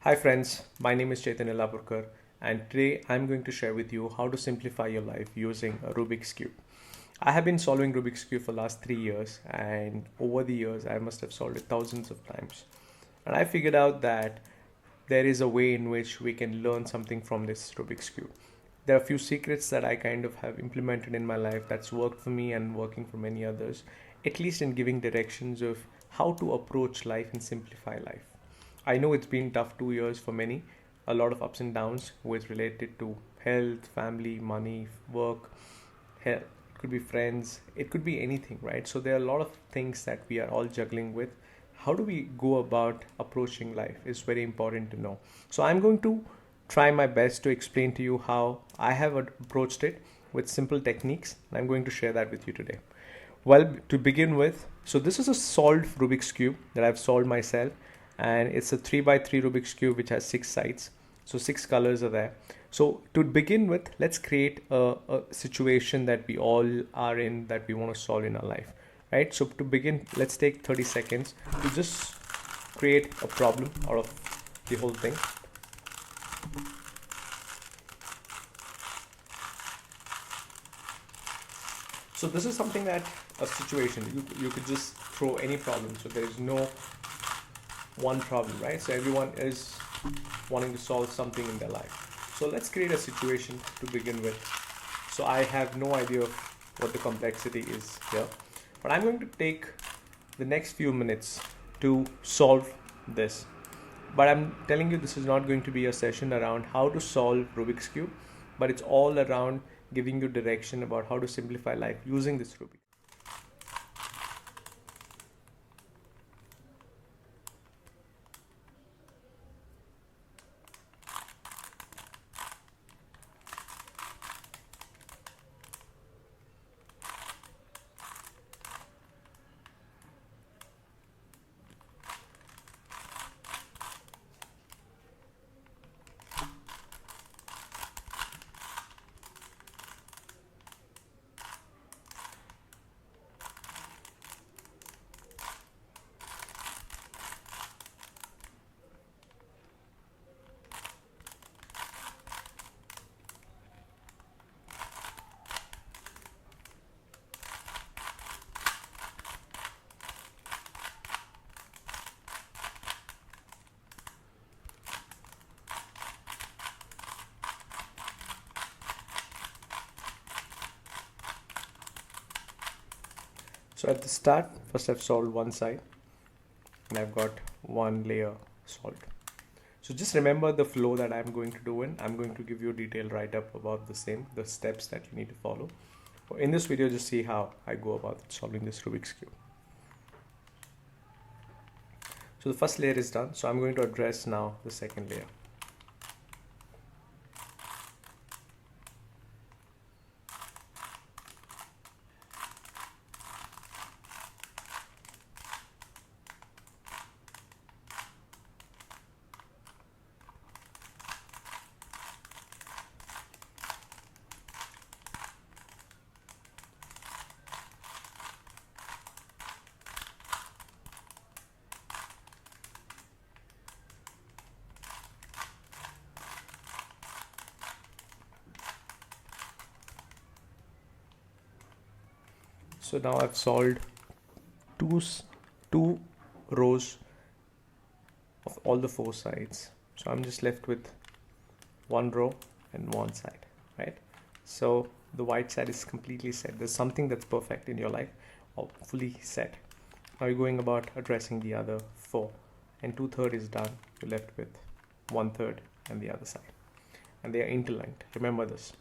Hi friends, my name is Chetan Yallapurkar and today I'm going to share with you how to simplify your life using a Rubik's Cube. I have been solving Rubik's Cube for the last 3 years and over the years I must have solved it thousands of times. And I figured out that there is a way in which we can learn something from this Rubik's Cube. There are a few secrets that I kind of have implemented in my life that's worked for me and working for many others, at least in giving directions of how to approach life and simplify life. I know it's been tough 2 years for many, a lot of ups and downs with related to health, family, money, work, it could be friends, it could be anything, right? So there are a lot of things that we are all juggling with. How do we go about approaching life is very important to know. So I'm going to try my best to explain to you how I have approached it with simple techniques. I'm going to share that with you today. Well, to begin with, so this is a solved Rubik's Cube that I've solved myself, and it's a 3 by 3 Rubik's Cube which has 6 sides. So 6 colors are there. So to begin with, let's create a situation that we all are in that we want to solve in our life, right? So to begin, let's take 30 seconds to just create a problem out of the whole thing. So this is something that a situation you could just throw any problem. So there is no one problem, right? So everyone is wanting to solve something in their life. So let's create a situation to begin with. So I have no idea of what the complexity is here, but I'm going to take the next few minutes to solve this. But I'm telling you, this is not going to be a session around how to solve Rubik's Cube, but it's all around giving you direction about how to simplify life using this Rubik. So at the start, first I've solved one side and I've got one layer solved. So just remember the flow that I'm going to do in. I'm going to give you a detailed write-up about the same, the steps that you need to follow. In this video, just see how I go about solving this Rubik's Cube. So the first layer is done. So I'm going to address now the second layer. So now I've solved two, two rows of all the 4 sides. So I'm just left with one row and one side, right? So the white side is completely set. There's something that's perfect in your life or fully set. Now you're going about addressing the other 4, and 2/3 is done. You're left with 1/3 and the other side, and they are interlinked. Remember this.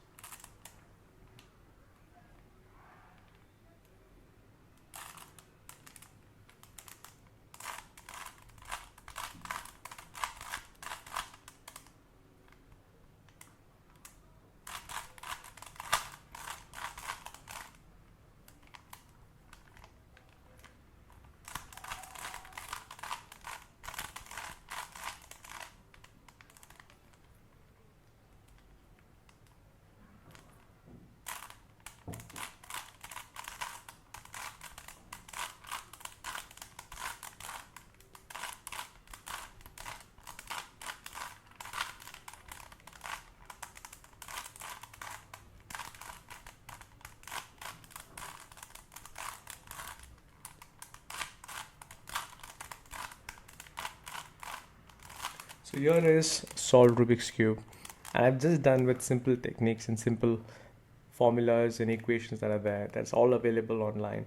So here is solve Rubik's Cube, and I've just done with simple techniques and simple formulas and equations that are there. That's all available online.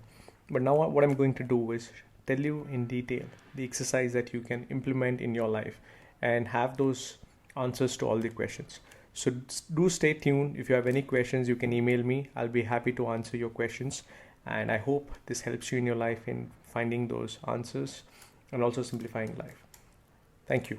But now what I'm going to do is tell you in detail the exercise that you can implement in your life and have those answers to all the questions. So do stay tuned. If you have any questions, you can email me. I'll be happy to answer your questions. And I hope this helps you in your life in finding those answers and also simplifying life. Thank you.